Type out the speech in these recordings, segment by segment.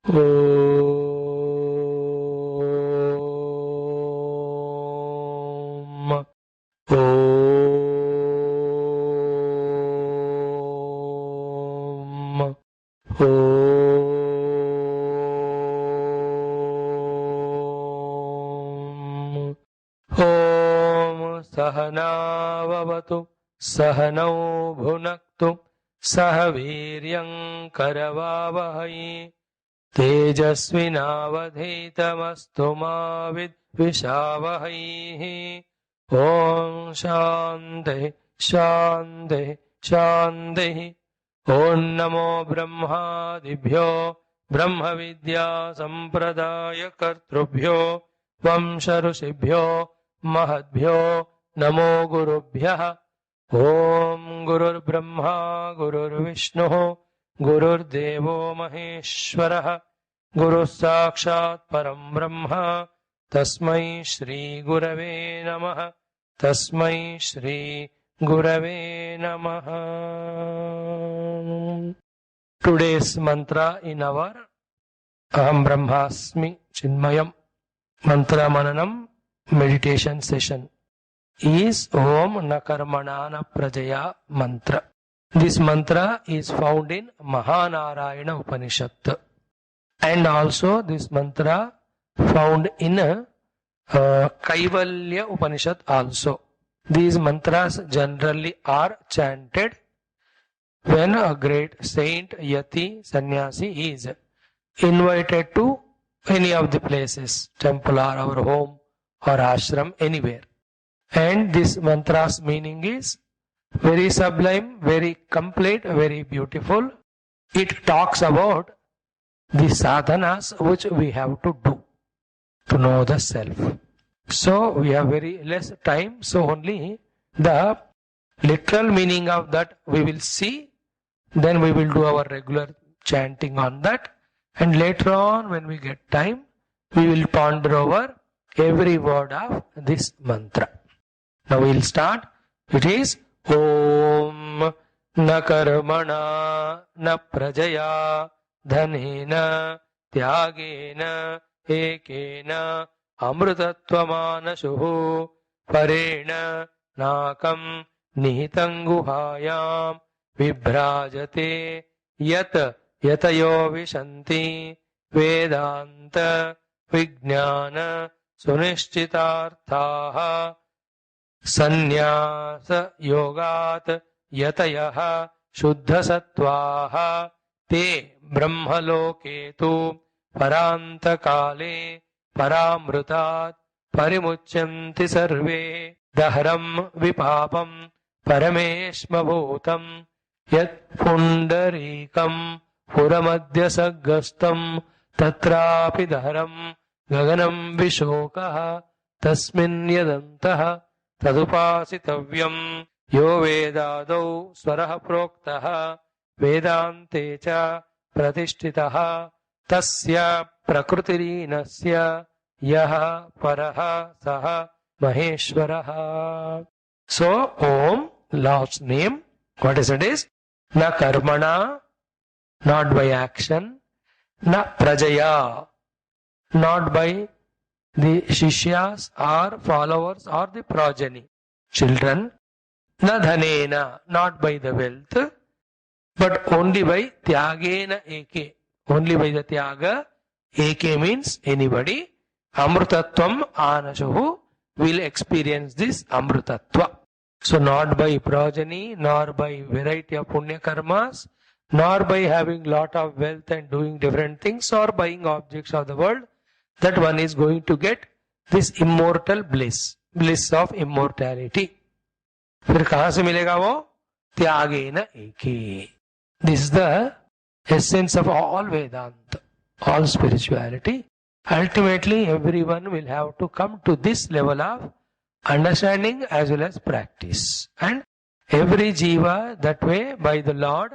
Om. Om. Om. Om Sahanavavatu Sahanau Bhunaktu Sahaviryam Karavavahai Tejasvinavadhitamastu ma vidvishavahai. Om Shanti Shanti Shanti. Om Namo Brahmadibhyo Brahma Vidya Sampradaya Kartrubhyo Vamsha Rushibhyo Mahadbhyo Namo Gurubhyah. Om Gurur Brahma Gurur Vishnu Gurur Devo Maheshwarah Guru Sakshat Param Brahma Tasmai Shri Gurave Namaha. Tasmai Shri Gurave Namaha. Today's mantra in our Aham Brahmasmi Chinmayam Mantra Mananam meditation session is Om Nakarmanana Prajaya mantra. This mantra is found in Mahanarayana Upanishad, and also this mantra found in Kaivalya Upanishad also. These mantras generally are chanted when a great saint, yati, sannyasi is invited to any of the places, temple or our home or ashram, anywhere. And this mantra's meaning is very sublime, very complete, very beautiful. It talks about the sadhanas which we have to do to know the self. So we have very less time, so only the literal meaning of that we will see, then we will do our regular chanting on that, and later on when we get time, we will ponder over every word of this mantra. Now we will start. It is Om na karmana na prajaya dhanena tyagena ekena amrutatvamanasuhu parena nakam nihitam guhayam vibhrajate yat yatayo vishanti vedanta vijnana sunishchitarthaha Sannyasa yogat yatayah shuddhasattvaha te brahmaloke tu parantakale paramrutat parimucyanti sarve dahram vipapam parameshmabhutam yat pundarikam puramadhyasaggastam tatrapi dahram gaganam vishokah tasmin yadantah तदुपासितव्यम् यो वेदादौ स्वरः प्रोक्तः वेदान्ते च प्रतिष्ठितः तस्य प्रकृतिरीनस्य यः परः सः महेश्वरः. So Om, Lord's name, what is it is? Na karmana, not by action. Na prajaya, not by the shishyas or followers or the progeny, children. Na dhanena, not by the wealth, but only by tyagena eke, only by the tyaga. Eke means anybody. Amrutatvam anashuhu will experience this amrutatva. So not by progeny, nor by variety of punya karmas, nor by having lot of wealth and doing different things or buying objects of the world, that one is going to get this immortal bliss, bliss of immortality. फिर कहाँ से मिलेगा वो? त्यागेन एके. This is the essence of all Vedanta, all spirituality. Ultimately, everyone will have to come to this level of understanding as well as practice. And every jiva that way by the Lord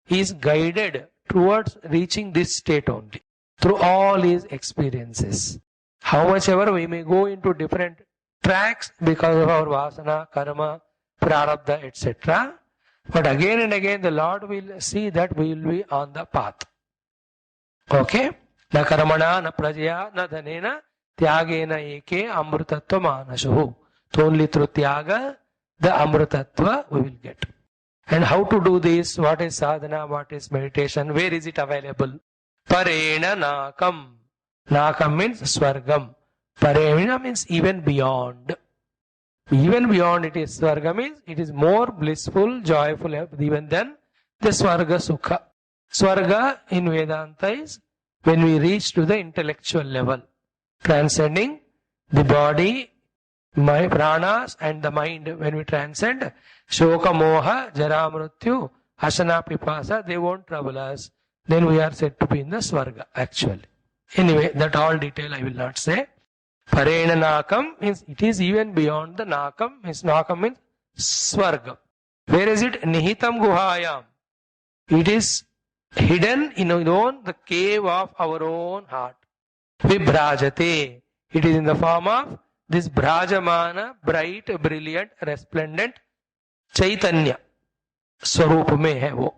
is guided towards reaching this state only, through all his experiences. How much ever we may go into different tracks because of our vasana, karma, prarabdha, etc. But again and again the Lord will see that we will be on the path. Okay? न कर्मणा न प्रजया न धनेन त्यागेन एके amrutatva manashu. So only through tyaga the amrutatva we will get. And how to do this? What is sadhana? What is meditation? Where is it available? Parena nakam. Nakam means swargam. Parena means even beyond. Even beyond it is swarga means it is more blissful, joyful even than the swarga sukha. Swarga in Vedanta is when we reach to the intellectual level, transcending the body, my pranas and the mind. When we transcend shoka moha jara mrityu asana pipasa, they won't trouble us. Then we are said to be in the swarga actually. Anyway, that all detail I will not say. Parena nakam means it is even beyond the nakam. Nakam means swarga. Where is it? Nihitam guhayam. It is hidden in the cave of our own heart. Vibhrajate. It is in the form of this Brajamana, bright, brilliant, resplendent Chaitanya. Swarup mein hai wo.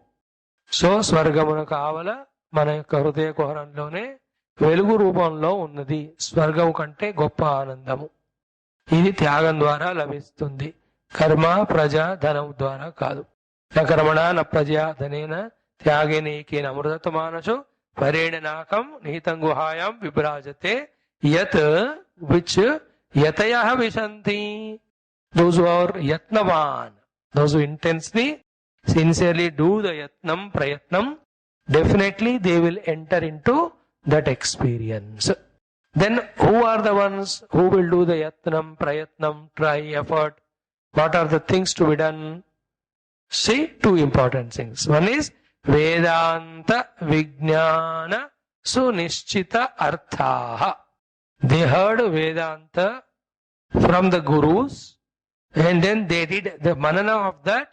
So, Swargamuna kavala, mana yokka hrudaya kuharanlone వెలుగు రూపంలో ఉన్నది. స్వర్గం కంటే గొప్ప ఆనందము. ఇది త్యాగం ద్వారా లభిస్తుంది. కర్మ ప్రజ ధనం ద్వారా కాదు. న కర్మణ న ప్రజ ధనేన త్యాగేన ఏకేన అమృతత్వ మానసో పరేణ నాకం నిహితం గుహాయాం విభ్రాజతే యత్ which యతయః విశంతి. Those who are yatnavan, those who intensely, sincerely do the yatnam, prayatnam, definitely they will enter into that experience. Then who are the ones who will do the yatnam, prayatnam, try, effort? What are the things to be done? See, two important things. One is Vedanta Vijnana Sunishchita Arthaha. They heard Vedanta from the gurus and then they did the manana of that.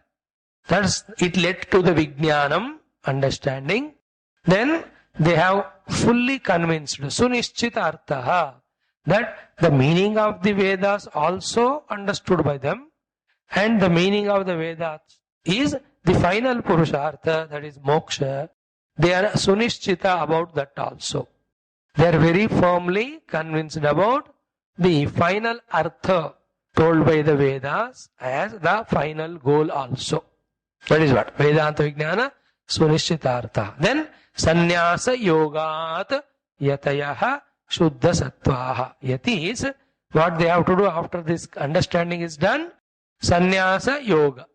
That's it led to the Vijnanam, understanding. Then they have fully convinced, Sunishchita Arthaha, that the meaning of the Vedas also understood by them, and the meaning of the Vedas is the final Purushartha, that is moksha. They are Sunishchita about that also. They are very firmly convinced about the final Artha told by the Vedas as the final goal also. That is what? Vedanta Vijnana Sunishchita Artha. Then Sannyasa yogat yatayaha shuddha sattvaha. Yati is what they have to do after this understanding is done. Sannyasa yoga.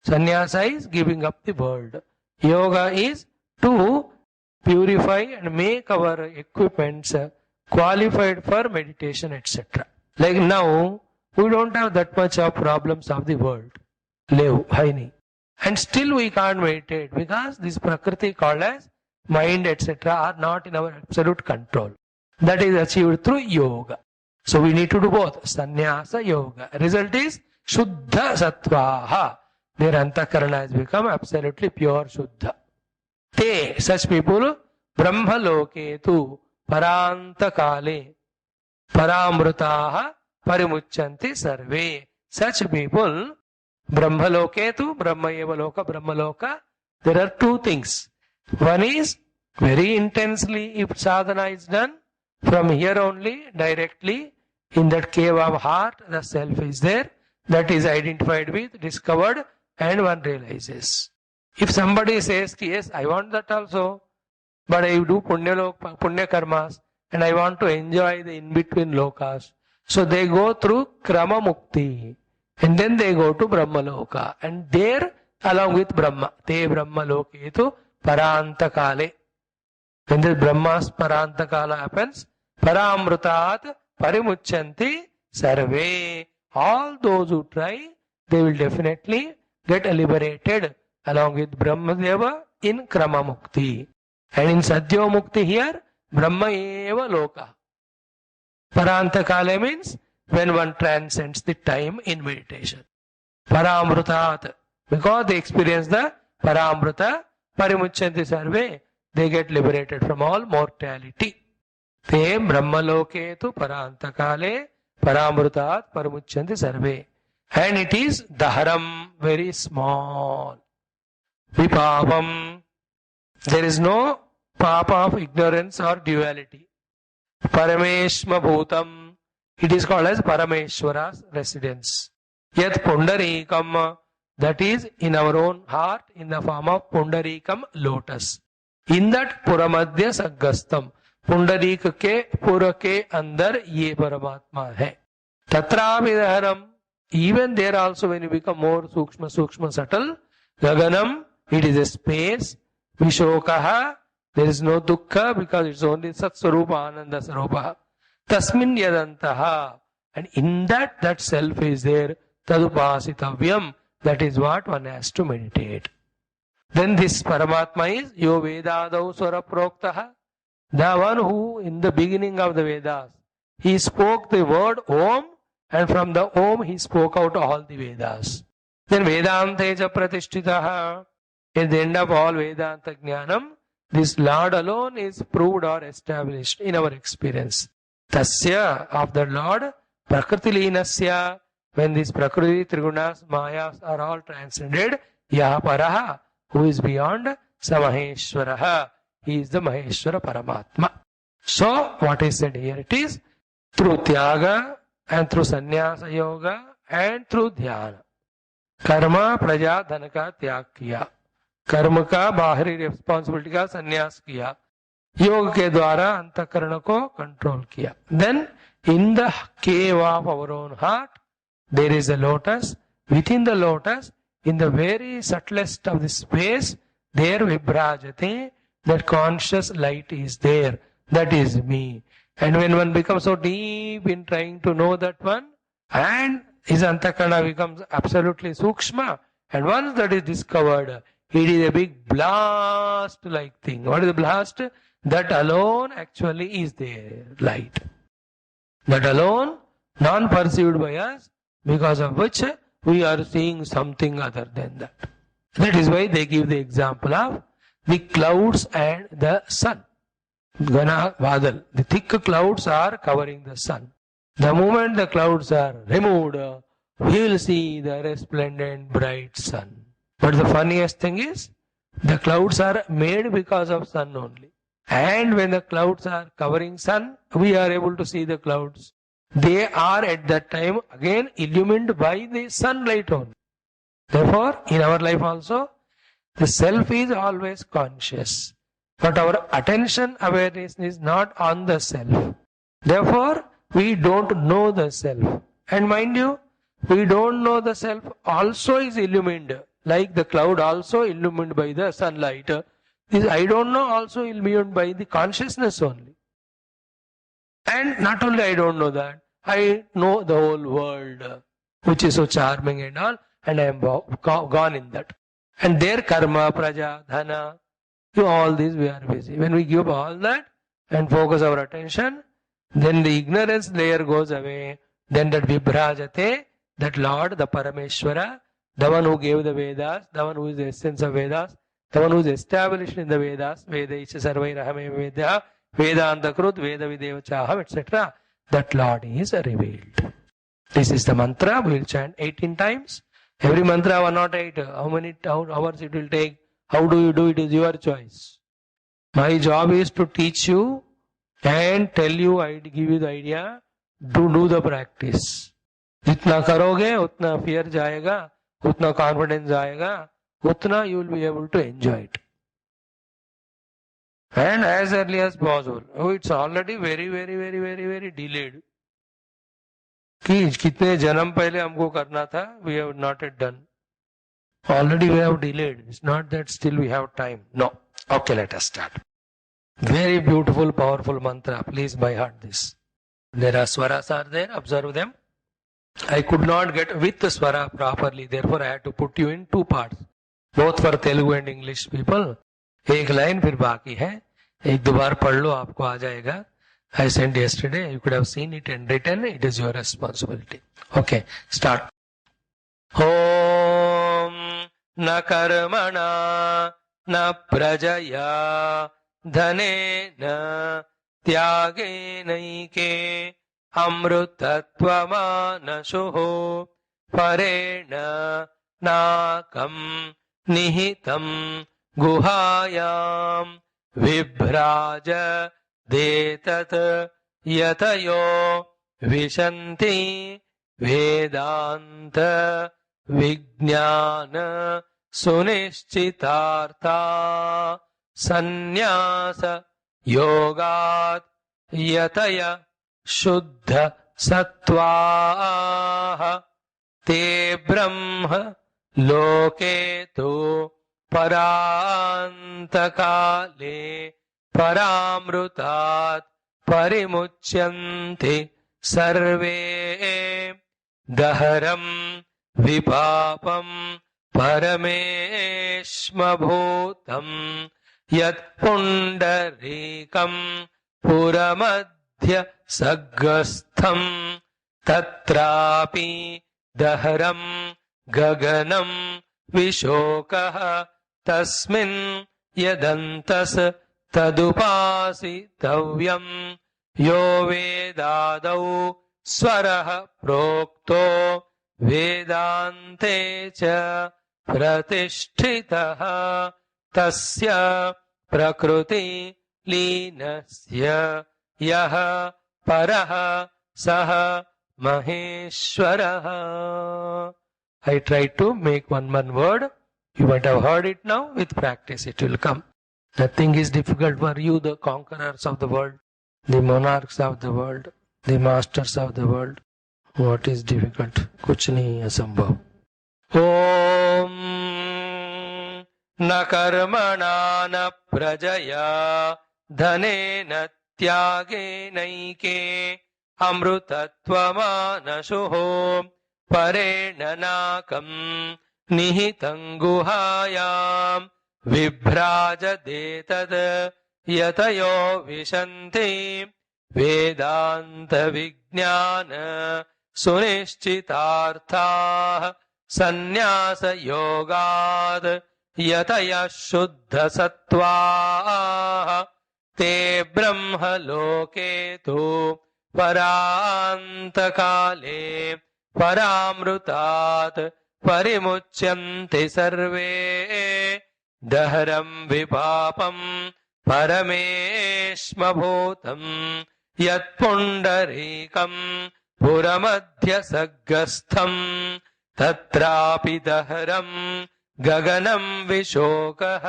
Sannyasa is giving up the world. Yoga is to purify and make our equipments qualified for meditation, etc. Like now, we don't have that much of problems of the world. Lev, haini. And still we can't meditate because this prakriti called as mind, etc. are not in our absolute control. That is achieved through yoga. So we need to do both. Sannyasa yoga. Result is Shuddha Sattvaha. Their antakarana has become absolutely pure Shuddha. Te, such people, Brahma Loketu Paranta Kale Paramrutaha Parimuchanti Sarve. Such people, Brahma Loketu, Brahma Eva Loka, Brahma Loka. There are two things. One is very intensely, if sadhana is done, from here only, directly, in that cave of heart, the self is there, that is identified with, discovered, and one realizes. If somebody says, yes, I want that also, but I do punya karmas, and I want to enjoy the in-between lokas. So they go through krama mukti, and then they go to Brahma Loka, and there, along with Brahma, te Brahma Loketu Paranta Kale. When the Brahma's Paranta Kala happens, Paramrutat Parimuchanti Sarve. All those who try, they will definitely get liberated along with Brahmadeva in Krama Mukti. And in Sadhya Mukti here, Brahma Eva Loka. Paranta Kale means when one transcends the time in meditation. Paramrutat. Because they experience the Paramruta, Parimuchanti Sarve, they get liberated from all mortality. Te Brahmaloketu Parantakale Paramrutat Parimuchanti Sarve. And it is Daharam, very small. Vipavam. There is no Papa of ignorance or duality. Parameshma Bhutam, it is called as Parameshwara's residence. Yet Pundarikam, that is in our own heart in the form of Pundarikam lotus. In that Puramadhya Saggastam, Pundarik के पुर के अंदर ये परमात्मा है. तत्राभिधानम, even there also when you become more सूक्ष्म subtle, gaganam, it is a space. Vishokaha, there is no dukkha because it's only Sat Swarupa Ananda Swarupa. Tasmin yadantaha, and in that self is there. Tadupasitavyam, that is what one has to meditate. Then this Paramatma is Yo Vedadau Swara Proktaha, the one who in the beginning of the Vedas, he spoke the word Om, and from the Om he spoke out all the Vedas. Then Vedanteja Pratishtitaha, at the end of all Vedanta Jnanam, this Lord alone is proved or established in our experience. Tasya, of the Lord, Prakriti Linasya, when these Prakriti, Trigunas, Mayas are all transcended, Yahaparaha, who is beyond, Samaheshwaraha, he is the Maheshwara Paramatma. So, what is said here? It is through Tyaga and through Sannyasa Yoga and through Dhyana. Karma, Praja, Dhana ka त्याग किया. कर्म का बाहरी responsibility का संन्यास किया. योग के द्वारा अंतःकरण को कंट्रोल किया. Then, in the cave of our own heart, there is a lotus. Within the lotus, in the very subtlest of the space, there vibrajate, that conscious light is there. That is me. And when one becomes so deep in trying to know that one, and his antakarana becomes absolutely sukshma, and once that is discovered, it is a big blast-like thing. What is the blast? That alone actually is the light. That alone, non-perceived by us, because of which we are seeing something other than that. That is why they give the example of the clouds and the sun. Gana Vadal. The thick clouds are covering the sun. The moment the clouds are removed, we will see the resplendent bright sun. But the funniest thing is, the clouds are made because of sun only. And when the clouds are covering sun, we are able to see the clouds. They are at that time again illumined by the sunlight only. Therefore, in our life also, the self is always conscious. But our attention awareness is not on the self. Therefore, we don't know the self. And mind you, we don't know the self also is illumined. Like the cloud also illumined by the sunlight. This I don't know also illumined by the consciousness only. And not only I don't know that, I know the whole world, which is so charming and all, and I am gone in that. And their karma, praja, dhana, all these we are busy. When we give all that and focus our attention, then the ignorance layer goes away. Then that vibrajate, that Lord, the Parameshwara, the one who gave the Vedas, the one who is the essence of Vedas, the one who is established in the Vedas, Vedaisha Sarvairahame Vedya, Vedanta Krut, Veda Videva Chaham, etc. That Lord is revealed. This is the mantra. We will chant 18 times. Every mantra 108. How many hours it will take? How do you do it is your choice. My job is to teach you and tell you, I give you the idea, to do the practice. जितना करोगे उतना fear जाएगा, उतना confidence आएगा, उतना you will be able to enjoy it. And as early as possible. Oh, it's already very delayed. कि कितने जन्म पहले हमको करना था, we have not yet done. Already we have delayed. It's not that still we have time. No. Okay, let us start. Very beautiful, powerful mantra. Please by heart this. There are swaras are there. Observe them. I could not get with the swara properly. Therefore, I had to put you in two parts. Both for Telugu and English people. एक line फिर बाकी है. एक दो बार पढ़ लो आपको आ जाएगा. I sent yesterday. You could have seen it and written. It is your responsibility. Okay, start. Om na karmana na prajaya dhanena त्यागेनैके अमृतत्वमानशुः परेण नाकं निहितं गुहायां विभ्राज देतत् यतयो विशन्ति वेदान्त विज्ञान सुनिश्चितार्था संन्यास योगात् यतय शुद्ध सत्त्वाः ते ब्रह्म लोके तु परान्तकाले परामृतात् परिमुच्यन्ते सर्वे दहरं विपापं परमेश्मभूतं यत्पुण्डरीकं पुरमध्य सग्रस्थं तत्रापि दहरं गगनं विशोकः तस्मिन् यदन्तस् तदुपासितव्यं यो वेदादौ स्वरः प्रोक्तो वेदान्ते च प्रतिष्ठितः तस्य प्रकृति लीनस्य यः परः सः महेश्वरः. I tried to make one word. You might have heard it now. With practice it will come. Nothing is difficult for you, the conquerors of the world, the monarchs of the world, the masters of the world. What is difficult? कुछ नहीं असंभव. ओम न कर्मणा न प्रजया धनेन त्यागेनैके अमृतत्वमानशुः परेण नाकं निहितं गुहायां विभ्राजदेतद् यतयो विशन्ति वेदान्त विज्ञान सुनिश्चितार्थाः संन्यास योगात् यतयः शुद्ध सत्त्वाः ते ब्रह्म लोके तु परान्तकाले परामृतात् परिमुच्यन्ते सर्वे दहरं विपापं परमेश्मभूतं यत्पुण्डरीकं पुरमध्य सग्रस्थं तत्रापि दहरं गगनं विशोकः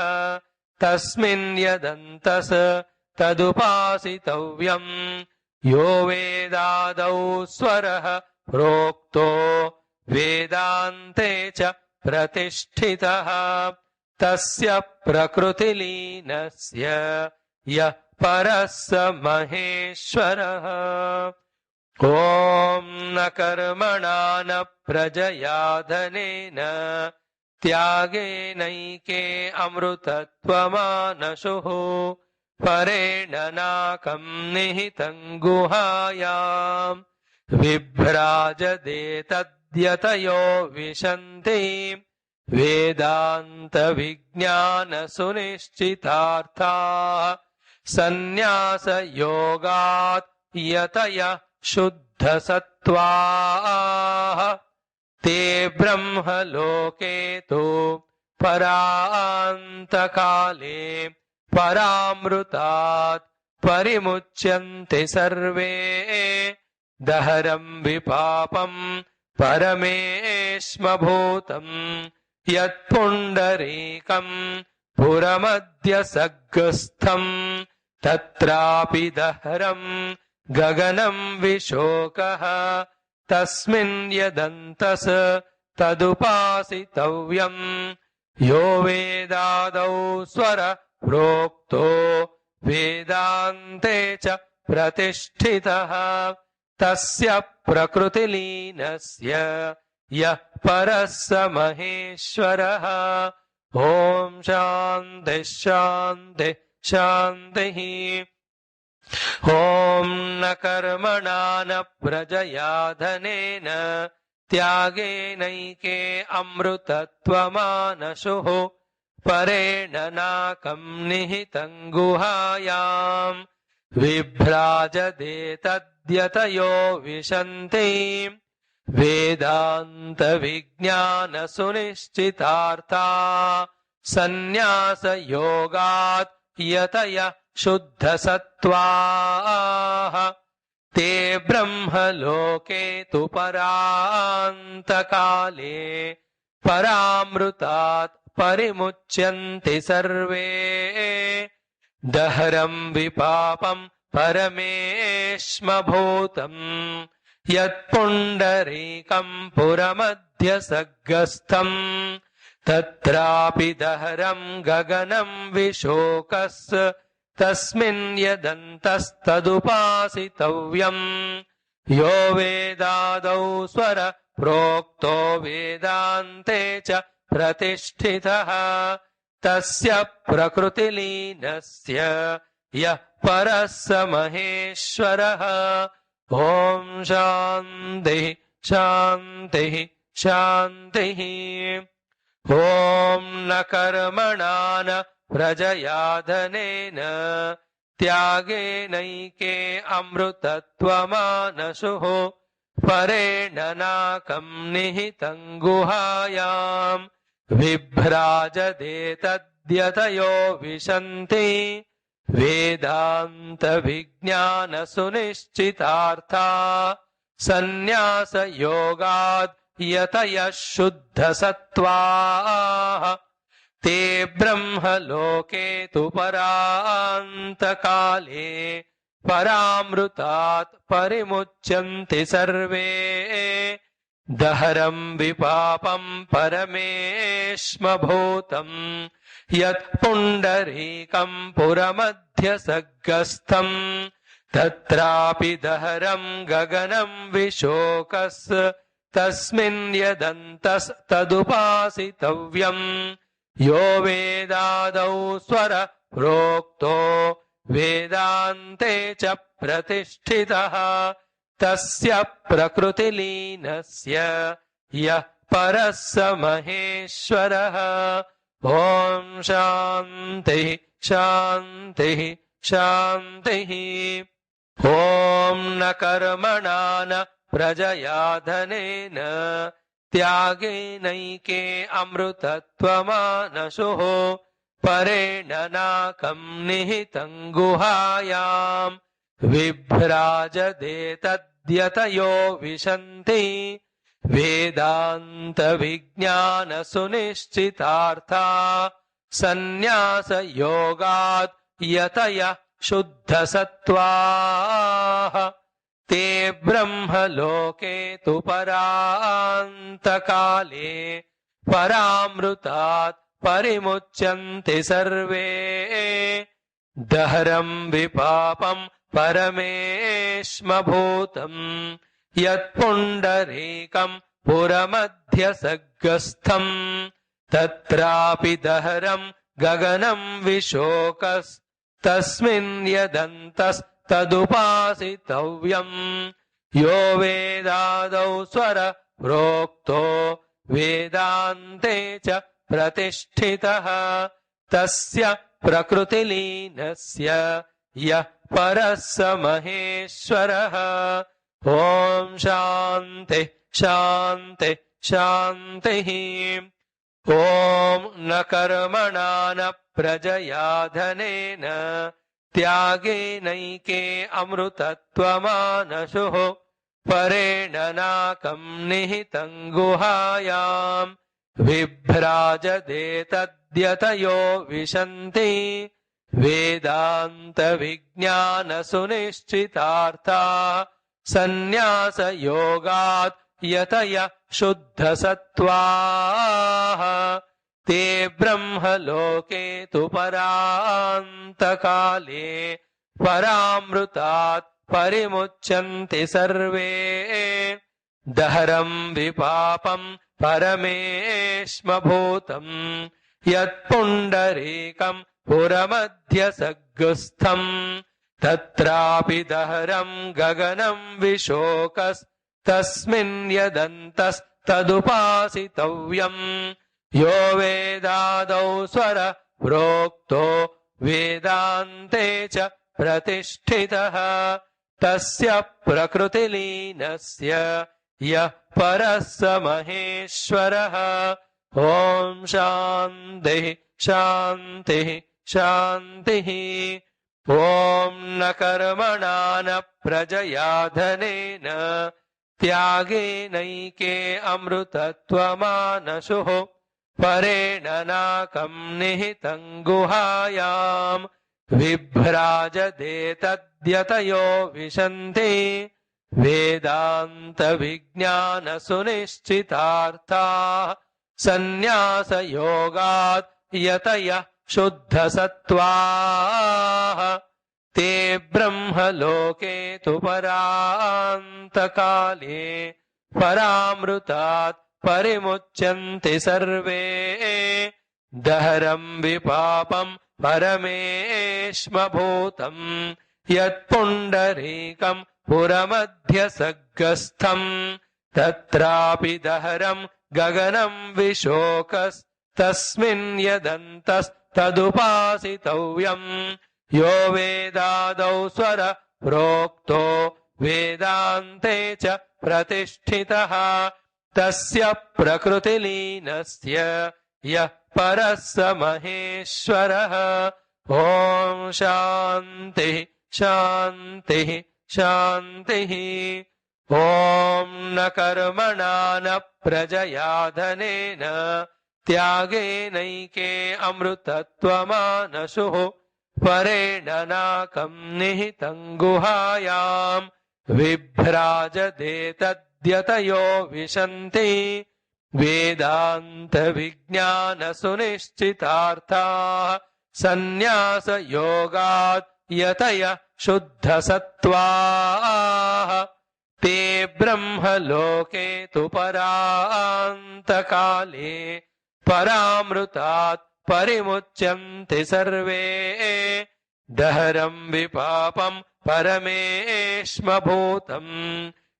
तस्मिन् यदन्तस् तदुपासितव्यं यो वेदादौ स्वरः प्रोक्तो वेदान्ते च प्रतिष्ठितः तस्य प्रकृतिलीनस्य यः परः स महेश्वरः. ॐ न कर्मणा न प्रजया धनेन त्यागेनैके अमृतत्वमानशुः परेण नाकं निहितं गुहायां विभ्राजदेतद्यतयो विशन्ति वेदान्त विज्ञान सुनिश्चितार्थाः संन्यास योगात् यतयः शुद्ध सत्त्वाः ते ब्रह्म लोके तु परान्तकाले परामृतात् परिमुच्यन्ते सर्वे दहरं विपापं परमेश्मभूतं यत्पुण्डरीकं पुरमध्य सग्रस्थं तत्रापि दहरं गगनं विशोकः तस्मिन् यदन्तस् तदुपासितव्यं यो वेदादौ स्वर प्रोक्तो वेदान्ते च प्रतिष्ठितः तस्य प्रकृतिलीनस्य यः परः स महेश्वरः. ॐ शान्तिः शान्तिः शान्तिः. ॐ न कर्मणा न प्रजया धनेन त्यागेनैके अमृतत्वमानशुः परेण नाकं निहितं गुहायां विभ्राजदेतद्यतयो विशन्ति वेदान्त विज्ञान सुनिश्चितार्था संन्यास योगात् यतयः शुद्धसत्त्वाः ते ब्रह्मलोके तु परान्तकाले परामृतात् परिमुच्यन्ति सर्वे दहरं विपापं परमेश्मभूतम् यत्पुण्डरीकं पुरमध्यसग्गस्थम् तत्रापि दहरं गगनं विशोकस् तस्मिन् यदन्तस्तदुपासितव्यम् यो वेदादौ स्वर प्रोक्तो वेदान्ते च प्रतिष्ठितः तस्य प्रकृतिलीनस्य यः परः स महेश्वरः। ॐ शान्तिः शान्तिः शान्तिः। ॐ न कर्मणा न प्रजया धनेन त्यागेनैके अमृतत्वमानशुः परेण नाकं निहितं गुहायाम् विभ्राजते तद्यतयो विशन्ति वेदान्तविज्ञानसुनिश्चितार्था सन्न्यासयोगाद् यतयः शुद्धसत्त्वाः ते ब्रह्मलोके तु परान्तकाले परामृतात् परिमुच्यन्ति सर्वे दहरं विपापं परमेश्मभूतम् यत्पुण्डरीकं पुरमध्यसग्गस्थम् तत्रापि दहरं गगनं विशोकस् तस्मिन् यदन्तस्तदुपासितव्यम् यो वेदादौ स्वर प्रोक्तो वेदान्ते च प्रतिष्ठितः तस्य प्रकृतिलीनस्य यः परः स महेश्वरः। ॐ शान्तिः शान्तिः शान्तिः। ॐ न कर्मणा न प्रजया धनेन त्यागेनैके अमृतत्वमानशुः परेण नाकं निहितं गुहायाम् विभ्राजते तद्यतयो विशन्ति वेदान्तविज्ञानसुनिश्चितार्था सन्न्यासयोगाद् यतयः शुद्धसत्त्वाः ते ब्रह्मलोके तु परान्तकाले परामृतात् परिमुच्यन्ति सर्वे दहरं विपापं परमेश्मभूतम् यत्पुण्डरीकं पुरमध्यसग्गस्थम् तत्रापि दहरं गगनं विशोकस् तस्मिन् यदन्तस्तदुपासितव्यम् यो वेदादौ स्वर प्रोक्तो वेदान्ते च प्रतिष्ठितः तस्य प्रकृतिलीनस्य यः परः स महेश्वरः। ॐ शान्तिः शान्तिः शान्तिः। ॐ न कर्मणा न प्रजया धनेन त्यागेनैके अमृतत्वमानशुः परेण नाकं निहितं गुहायाम् विभ्राजते तद्यतयो विशन्ति वेदान्तविज्ञानसुनिश्चितार्था सन्न्यासयोगाद् यतयः शुद्धसत्त्वाः ते ब्रह्मलोके तु परान्तकाले परामृतात् परिमुच्यन्ति सर्वे दहरं विपापं परमेश्मभूतम् यत्पुण्डरीकं पुरमध्यसग्गस्थम् तत्रापि दहरं गगनं विशोकस् तस्मिन् यदन्तस्तदुपासितव्यम् यो वेदादौ स्वर प्रोक्तो वेदान्ते च प्रतिष्ठितः तस्य प्रकृतिलीनस्य यः परः स महेश्वरः। ॐ शान्तिः शान्तिः शान्तिः। ॐ न कर्मणा न प्रजया धनेन त्यागेनैके अमृतत्वमानशुः परेण नाकं निहितं गुहायां विभ्राजते तद्यतयो विशन्ति वेदान्तविज्ञानसुनिश्चितार्थाः सन्न्यासयोगात् यतयः शुद्धसत्त्वाः ते ब्रह्मलोके तु परान्तकाले परामृतात् परिमुच्यन्ते सर्वे दहरं विपापं परमेश्मभूतं यत्पुण्डरीकं पुरमध्यसग्गस्थं तत्रापि दहरं गगनं विशोकस्तस्मिन् यदन्तस्तदुपासितव्यम् यो वेदादौ स्वर प्रोक्तो वेदान्ते च प्रतिष्ठितः तस्य प्रकृतिलीनस्य यः परः स महेश्वरः। ॐ शान्तिः शान्तिः शान्तिः। ॐ न कर्मणा न प्रजया धनेन त्यागेनैके अमृतत्वमानशुः परेण नाकं निहितं गुहायां विभ्राजते तद्यतयो विशन्ति वेदान्तविज्ञानसुनिश्चितार्थाः सन्न्यासयोगात् यतयः शुद्धसत्त्वाः ते ब्रह्मलोके तु परान्तकाले परामृतात् परिमुच्यन्ते सर्वे दहरं विपापं परमेश्मभूतं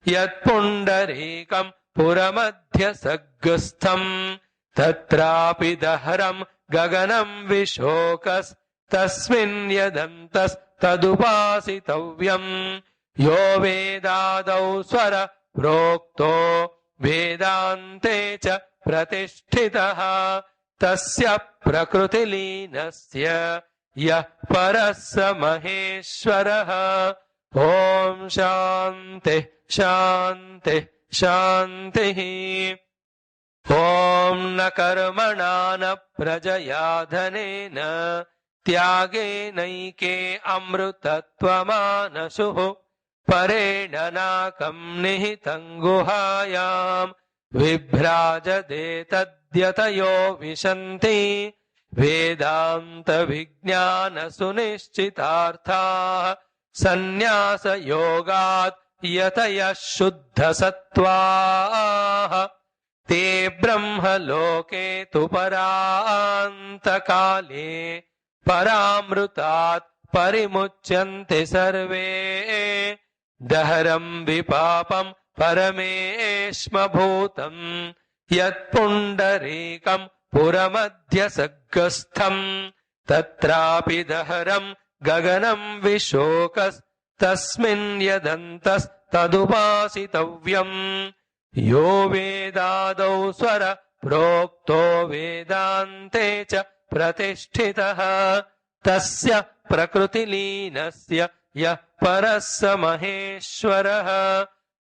यत्पुण्डरीकं पुरमध्यसग्गस्थं तत्रापि दहरं गगनं विशोकस्तस्मिन् यदन्तस्तदुपासितव्यम् यो वेदादौ स्वर प्रोक्तो वेदान्ते च प्रतिष्ठितः तस्य प्रकृतिलीनस्य यः परः स महेश्वरः। ॐ शान्तिः शान्तिः शान्तिः। ॐ न कर्मणा न प्रजया धनेन त्यागेनैके अमृतत्वमानशुः परेण नाकं निहितं गुहायां विभ्राजते तद्यतयो विशन्ति वेदान्तविज्ञानसुनिश्चितार्थाः सन्न्यासयोगात् यतयः शुद्धसत्त्वाः ते ब्रह्मलोके तु परान्तकाले परामृतात् परिमुच्यन्ते सर्वे दहरं विपापं परमेश्मभूतं यत्पुण्डरीकं पुरमध्यसग्गस्थं तत्रापि दहरं गगनं विशोकस्तस्मिन् यदन्तस्तदुपासितव्यम् यो वेदादौ स्वर प्रोक्तो वेदान्ते च प्रतिष्ठितः तस्य प्रकृतिलीनस्य यः परः स महेश्वरः।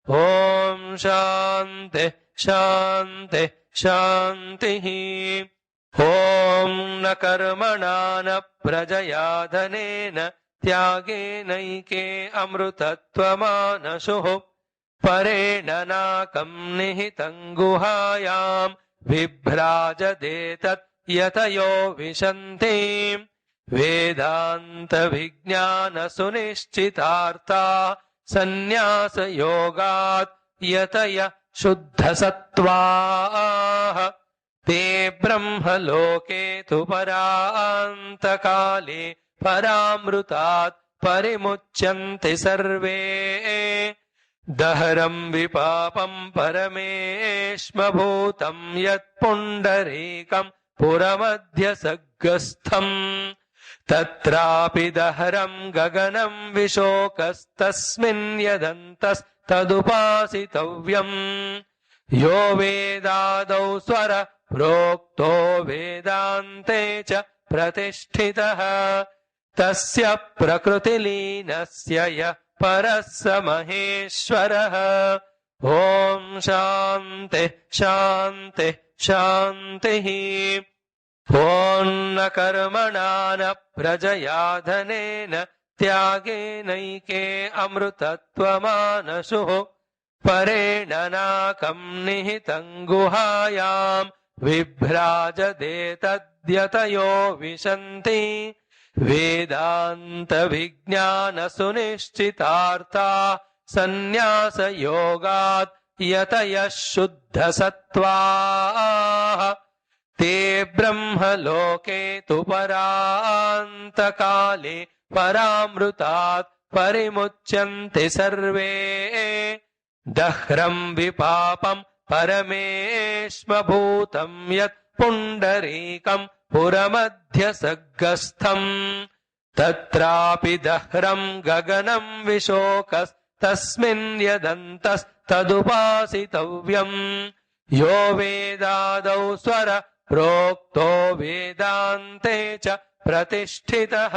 ॐ शान्तिः शान्तिः शान्तिः। ॐ न कर्मणा न प्रजया धनेन त्यागेनैके अमृतत्वमानशुः परेण नाकं निहितं गुहायां विभ्राजते तत् यतयो विशन्ति वेदान्तविज्ञानसुनिश्चितार्थाः सन्न्यासयोगात् यतयः शुद्धसत्त्वाः ते ब्रह्मलोके तु परान्तकाले परामृतात् परिमुच्यन्ते सर्वे दहरं विपापं परमेश्मभूतं यत्पुण्डरीकं पुरमध्यसग्गस्थं तत्रापि दहरं गगनं विशोकस्तस्मिन् यदन्तस्तदुपासितव्यम् यो वेदादौ स्वर प्रोक्तो वेदान्ते च प्रतिष्ठितः तस्य प्रकृतिलीनस्य यः परः स महेश्वरः। ॐ शान्तिः शान्तिः शान्तिः। ॐ न कर्मणा न प्रजया धनेन त्यागेनैके अमृतत्वमानशुः परेण नाकम् निहितम् गुहायाम् विभ्राजते तद्यतयो विशन्ति वेदान्तविज्ञानसुनिश्चितार्था सन्न्यासयोगात् यतयः शुद्धसत्त्वाः ते ब्रह्मलोके तु परान्तकाले परामृतात् परिमुच्यन्ते सर्वे दह्रम् विपापम् परमेश्मभूतम् यत् पुण्डरीकम् पुरमध्यसग्गस्थम् तत्रापि दह्रम् गगनम् विशोकस्तस्मिन् यदन्तस्तदुपासितव्यम् यो वेदादौ स्वर प्रोक्तो वेदान्ते च प्रतिष्ठितः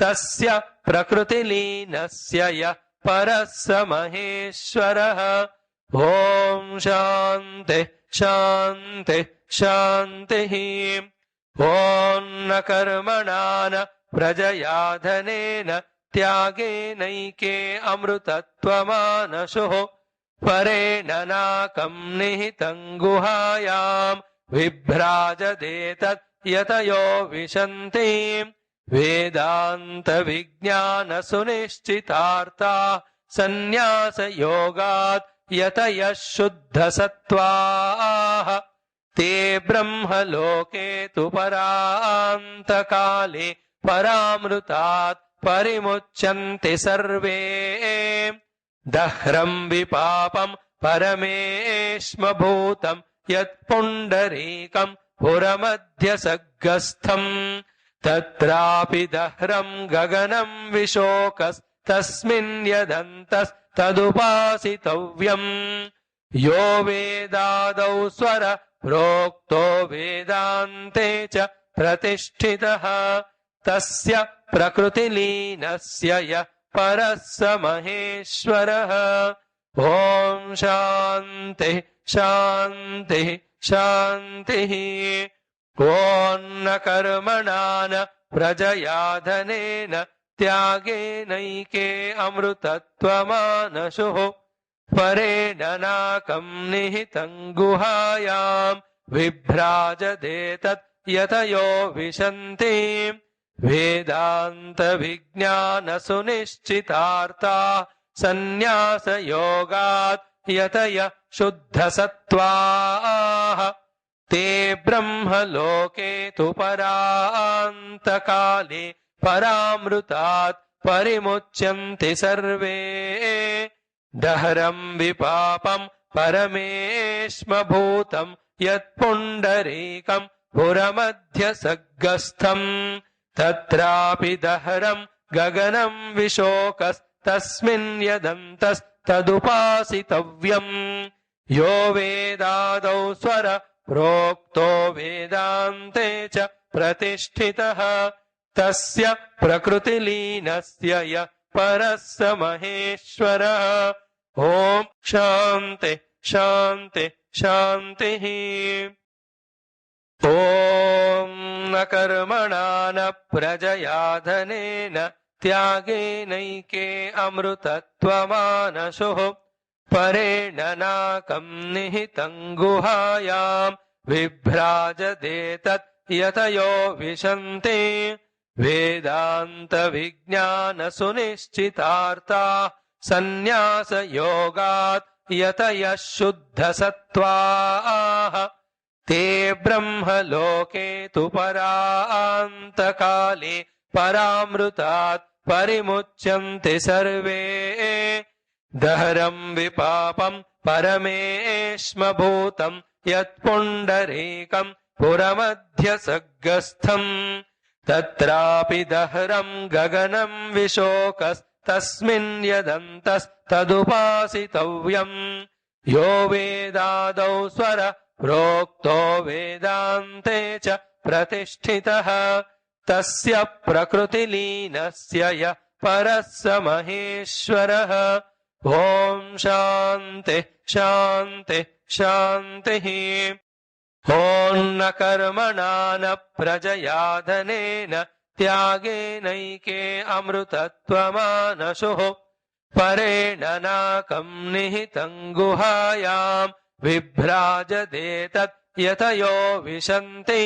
तस्य प्रकृतिलीनस्य यः परः स महेश्वरः। ॐ शान्तिः शान्तिः शान्तिः। ॐ न कर्मणा न प्रजया धनेन त्यागेनैके अमृतत्वमानशुः परेण नाकम् निहितम् गुहायाम् विभ्राजते तत् यतयो विशन्ति वेदान्तविज्ञानसुनिश्चितार्था सन्न्यासयोगात् यतयः शुद्धसत्त्वाः ते ब्रह्मलोके तु परान्तकाले परामृतात् परिमुच्यन्ते सर्वे दह्रम् विपापम् परमेश्मभूतम् यत् पुण्डरीकम् पुरमध्यसग्गस्थम् तत्रापि दह्रम् गगनम् विशोकस्तस्मिन् यदन्तस्तदुपासितव्यम् यो वेदादौ स्वर प्रोक्तो वेदान्ते च प्रतिष्ठितः तस्य प्रकृतिलीनस्य यः परः स महेश्वरः। ॐ शान्तिः शान्तिः शान्तिः। ॐ न कर्मणा न प्रजया धनेन त्यागेनैके अमृतत्वमानशुः परेण नाकम् निहितम् गुहायाम् विभ्राजते तत् यतयो विशन्ति वेदान्तविज्ञानसुनिश्चितार्था सन्न्यासयोगात् यतयः शुद्धसत्त्वाः ते ब्रह्मलोके तु परान्तकाले परामृतात् परिमुच्यन्ते सर्वे दह्रम् विपापम् परमेश्मभूतम् यत् पुण्डरीकम् पुरमध्यसग्गस्थम् तत्रापि दह्रम् गगनम् विशोकस्तस्मिन् यदन्तस्तदुपासितव्यम् यो वेदादौ स्वर प्रोक्तो वेदान्ते च प्रतिष्ठितः तस्य प्रकृतिलीनस्य यः परः स महेश्वरः। ॐ शान्तिः शान्तिः शान्तिः। ॐ न कर्मणा न प्रजया धनेन त्यागेनैके अमृतत्वमानशुः परेण नाकम् निहितम् गुहायाम् विभ्राजते तत् यतयो विशन्ति वेदान्तविज्ञानसुनिश्चितार्था सन्न्यासयोगात् यतयः शुद्धसत्त्वाः ते ब्रह्मलोके तु परान्तकाले परामृतात् परिमुच्यन्ते सर्वे दह्रम् विपापम् परमेश्मभूतम् यत् पुण्डरीकम् पुरमध्यसग्गस्थम् तत्रापि दह्रम् गगनम् विशोकस्तस्मिन् यदन्तस्तदुपासितव्यम् यो वेदादौ स्वर प्रोक्तो वेदान्ते च प्रतिष्ठितः तस्य प्रकृतिलीनस्य यः परः स महेश्वरः। ॐ शान्ति शान्ति शान्तिः। ॐ न कर्मणा न प्रजया धनेन त्यागेनैके अमृतत्वमानशुः परेण नाकं निहितं गुहायां विभ्राजते तत् यतयो विशन्ति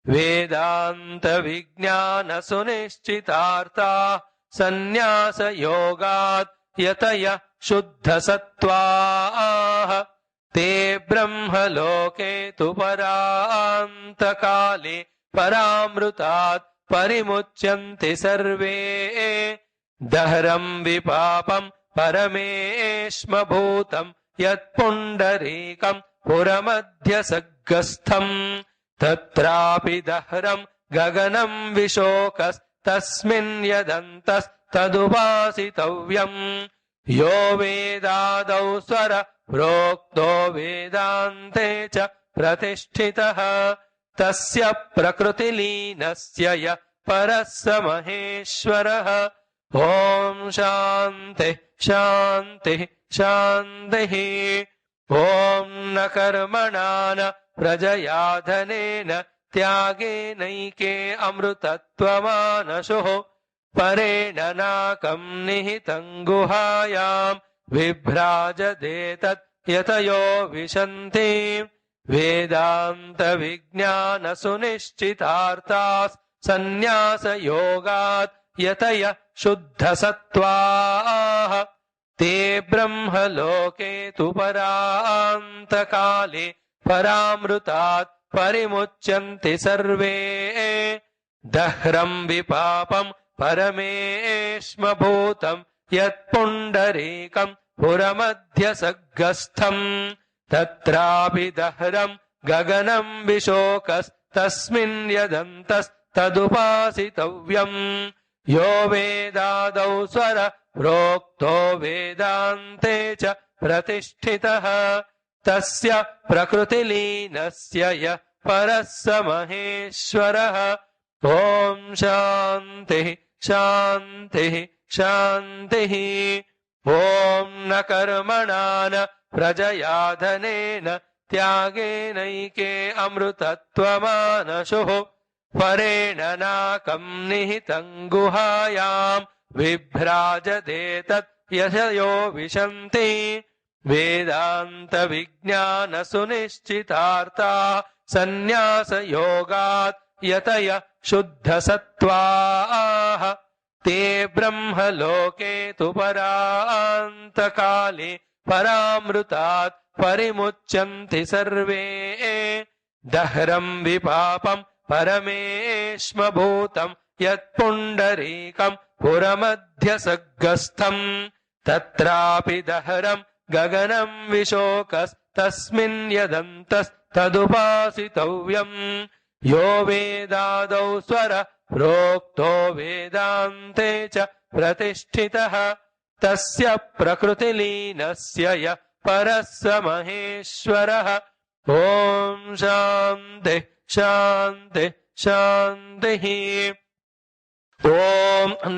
वेदान्त विज्ञान सुनिश्चितार्थाः सन्न्यासयोगात् यतयः शुद्धसत्त्वाः ते ब्रह्मलोके तु परान्तकाले परामृतात् परिमुच्यन्ते सर्वे दहरं विपापं परमेश्मभूतं यत्पुण्डरीकं पुरमध्यसग्गस्थम् तत्रापि दहरं गगनं विशोकस्तस्मिन् यदन्तस्तदुपासितव्यम् यो वेदादौ स्वर प्रोक्तो वेदान्ते च प्रतिष्ठितः तस्य प्रकृतिलीनस्य यः परः स महेश्वरः। ॐ शान्ति शान्ति शान्तिः। ॐ न कर्मणा न प्रजया धनेन त्यागेनैके अमृतत्वमानशुः परेण नाकं निहितं गुहायां विभ्राजते तत् यतयो विशन्ति वेदान्त विज्ञान सुनिश्चितार्थाः सन्न्यासयोगात् यतयः शुद्धसत्त्वाः ते ब्रह्मलोके तु परान्तकाले परामृतात् परिमुच्यन्ते सर्वे दह्रं विपापं परमेश्मभूतं यत्पुण्डरीकं पुरमध्यसग्गस्थम् तत्रापि दह्रं गगनं विशोकस्तस्मिन् यदन्तस्तदुपासितव्यम् यो वेदादौ स्वर प्रोक्तो वेदान्ते च प्रतिष्ठितः तस्य प्रकृतिलीनस्य यः परः स महेश्वरः। ॐ शान्तिः शान्तिः शान्तिः। ॐ न कर्मणा न प्रजया धनेन त्यागेनैके अमृतत्वमानशुः परेण नाकं निहितं गुहायां विभ्राजते तत् यतयो विशन्ति वेदान्त विज्ञान सुनिश्चितार्थाः सन्न्यासयोगात् यतयः शुद्धसत्त्वाः ते ब्रह्मलोके तु परान्तकाले परामृतात् परिमुच्यन्ते सर्वे दह्रं विपापं परमेश्मभूतं यत्पुण्डरीकं पुरमध्यसग्गस्थम् तत्रापि दहरं गगनं विशोकस्तस्मिन् यदन्तस्तदुपासितव्यम् यो वेदादौ स्वर प्रोक्तो वेदान्ते च प्रतिष्ठितः तस्य प्रकृतिलीनस्य यः परः स महेश्वरः। ॐ शान्तिः शान्तिः शान्तिः। ॐ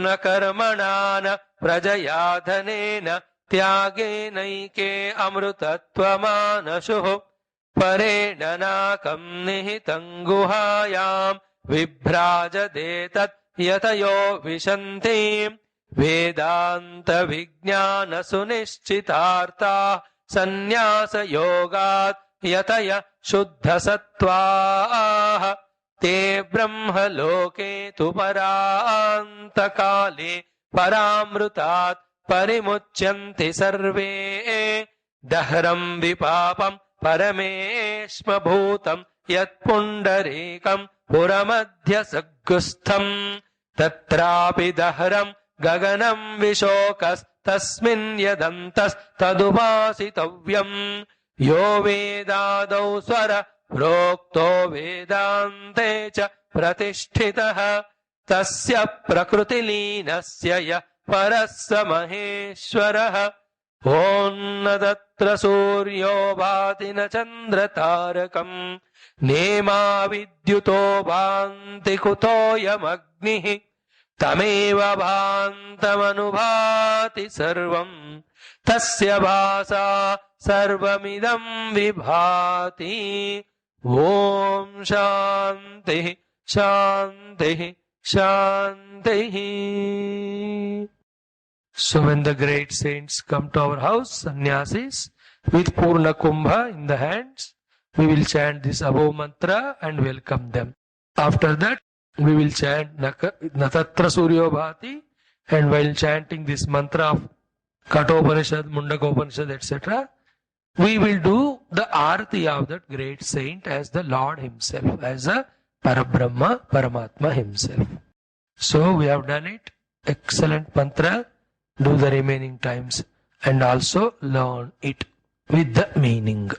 न कर्मणा न प्रजया धनेन त्यागेनैके अमृतत्वमानशुः परेण नाकं निहितं गुहायां विभ्राजते तत् यतयो विशन्ति वेदान्त विज्ञान सुनिश्चितार्थाः सन्न्यासयोगात् यतयः शुद्धसत्त्वाः ते ब्रह्मलोके तु परान्तकाले परामृतात् परिमुच्यन्ते सर्वे दह्रं विपापं परमेश्मभूतं यत्पुण्डरीकं पुरमध्यसग्गस्थम् तत्रापि दह्रं गगनं विशोकस्तस्मिन् यदन्तस्तदुपासितव्यम् यो वेदादौ स्वर प्रोक्तो वेदान्ते च प्रतिष्ठितः तस्य प्रकृतिलीनस्य यः परः स महेश्वरः। ॐ न तत्र सूर्यो भाति न चन्द्रतारकम् नेमा विद्युतो भान्ति कुतोऽयमग्निः तमेव भान्तमनुभाति सर्वम् तस्य भासा सर्वमिदं विभाति ॐ शान्तिः शान्तिः शान्तिः. So when the great saints come to our house, sannyasis, with Purna Kumbha in the hands, we will chant this above mantra and welcome them. After that, we will chant Natatra Suryo Bhati, and while chanting this mantra of Kathopanishad, Mundakopanishad, etc., we will do the Arati of that great saint as the Lord himself, as a Parabrahma, Paramatma himself. So we have done it. Excellent mantra. Do the remaining times and also learn it with the meaning.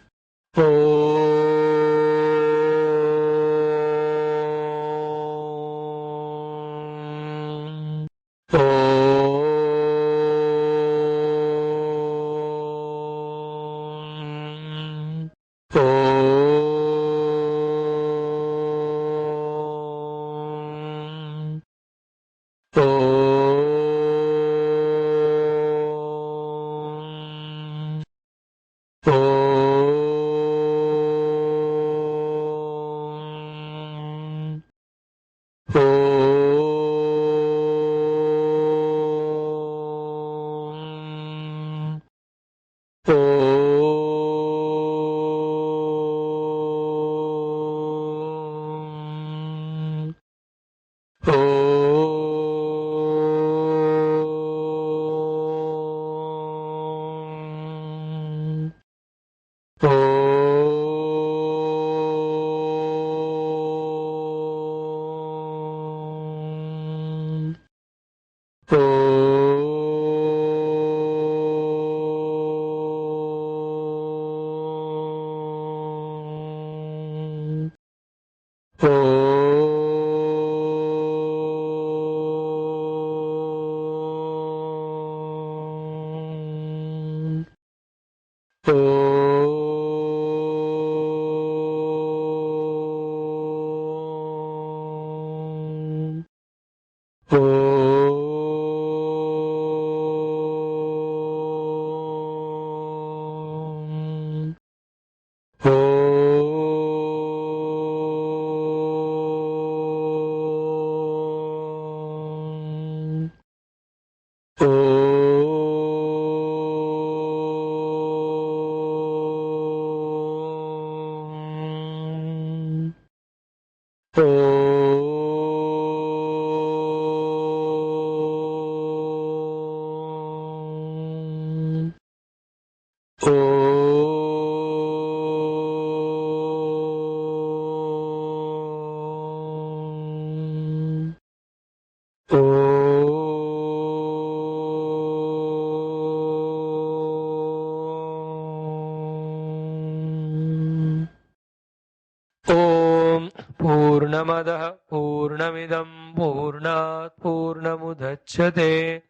पूर्णमदः पूर्णमिदं पूर्णात् पूर्णमुदच्यते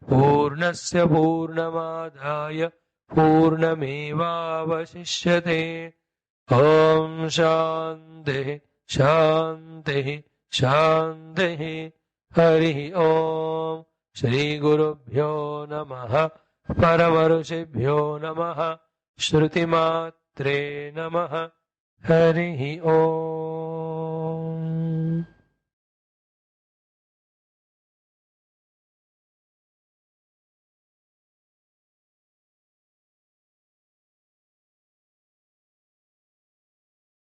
पूर्णस्य पूर्णमादाय पूर्णमेवावशिष्यते. ॐ शान्तिः शान्तिः शान्तिः. हरिः ॐ. श्रीगुरुभ्यो नमः. परमऋषिभ्यो नमः. श्रुतिमात्रे नमः. हरिः ॐ.